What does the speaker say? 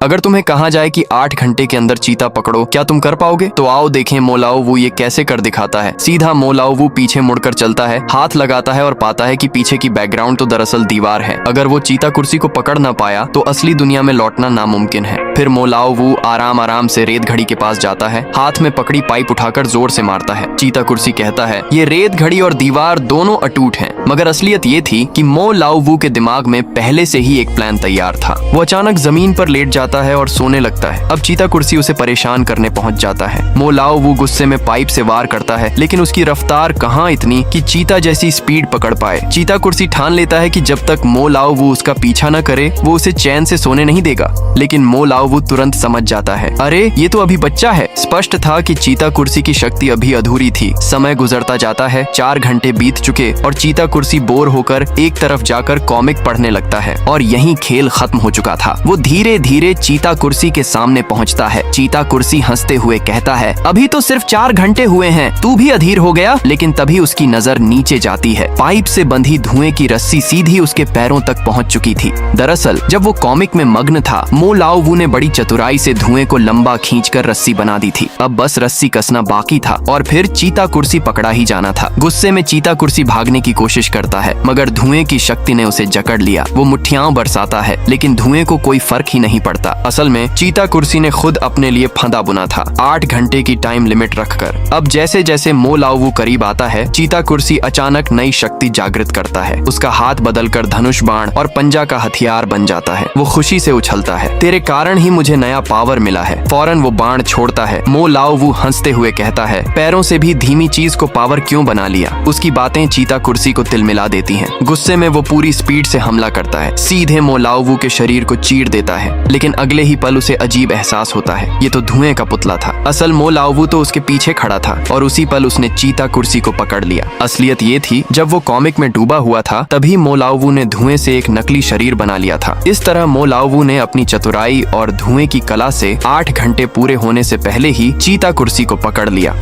अगर तुम्हें कहा जाए कि 8 घंटे के अंदर चीता पकड़ो, क्या तुम कर पाओगे? तो आओ देखें मो लाओ वू ये कैसे कर दिखाता है। सीधा मो लाओ वू पीछे मुड़कर चलता है, हाथ लगाता है और पाता है कि पीछे की बैकग्राउंड तो दरअसल दीवार है। अगर वो चीता कुर्सी को पकड़ ना पाया तो असली दुनिया में लौटना नामुमकिन है। फिर मो लाओ वू आराम आराम से रेत घड़ी के पास जाता है, हाथ में पकड़ी पाइप उठाकर जोर से मारता है। चीता कुर्सी कहता है ये रेत घड़ी और दीवार दोनों अटूट हैं। मगर असलियत ये थी कि मो लाओ वू के दिमाग में पहले से ही एक प्लान तैयार था। वो अचानक जमीन पर लेट जाता है और सोने लगता है। अब चीता कुर्सी उसे परेशान करने पहुंच जाता है। मो लाओ वू गुस्से में पाइप से वार करता है, लेकिन उसकी रफ्तार कहाँ इतनी कि चीता जैसी स्पीड पकड़ पाए। चीता कुर्सी ठान लेता है कि जब तक मो लाओ वू उसका पीछा न करे वो उसे चैन से सोने नहीं देगा। लेकिन मो लाओ वू तुरंत समझ जाता है, अरे ये तो अभी बच्चा है। स्पष्ट था कि चीता कुर्सी की शक्ति अभी अधूरी थी। समय गुजरता जाता है, 4 घंटे बीत चुके और चीता कुर्सी बोर होकर एक तरफ जाकर कॉमिक पढ़ने लगता है। और यहीं खेल खत्म हो चुका था। वो धीरे धीरे चीता कुर्सी के सामने पहुंचता है। चीता कुर्सी हंसते हुए कहता है, अभी तो सिर्फ 4 घंटे हुए हैं, तू भी अधीर हो गया। लेकिन तभी उसकी नजर नीचे जाती है। पाइप से बंधी धुएं की रस्सी सीधी उसके पैरों तक पहुंच चुकी थी। दरअसल जब वो कॉमिक में मग्न था, मो लाओ वू ने बड़ी चतुराई से धुएं को लंबा खींचकर रस्सी बना दी थी। अब बस रस्सी कसना बाकी था और फिर चीता कुर्सी पकड़ा ही जाना था। गुस्से में चीता कुर्सी भागने की कोशिश करता है, मगर धुएं की शक्ति ने उसे जकड़ लिया। वो मुठ्ठियां बरसाता है, लेकिन धुएं को कोई फर्क ही नहीं पड़ता। असल में चीता कुर्सी ने खुद अपने लिए फंदा बुना था, 8 घंटे की टाइम लिमिट रखकर। अब जैसे जैसे मो लाओ वू करीब आता है, चीता कुर्सी अचानक नई शक्ति जागृत करता है। उसका हाथ बदलकर धनुष बाण और पंजा का हथियार बन जाता है। वो खुशी से उछलता है, तेरे कारण ही मुझे नया पावर मिला है। फौरन वो बाण छोड़ता है। मो लाओ वू हंसते हुए कहता है, पैरों से भी धीमी चीज को पावर क्यों बना लिया? उसकी बातें चीता कुर्सी को तिलमिला देती हैं। गुस्से में वो पूरी स्पीड से हमला करता है, सीधे मो लाओ वू के शरीर को चीर देता है। लेकिन अगले ही पल उसे अजीब एहसास होता है, ये तो धुएं का पुतला था। असल मो लाओ वू तो उसके पीछे खड़ा था और उसी पल उसने चीता कुर्सी को पकड़ लिया। असलियत ये थी, जब वो कॉमिक में डूबा हुआ था तभी मो लाओ वू ने धुएं से एक नकली शरीर बना लिया था। इस तरह मो लाओ वू ने अपनी चतुराई और धुएं की कला से 8 घंटे पूरे होने से पहले ही चीता कुर्सी को पकड़ लिया।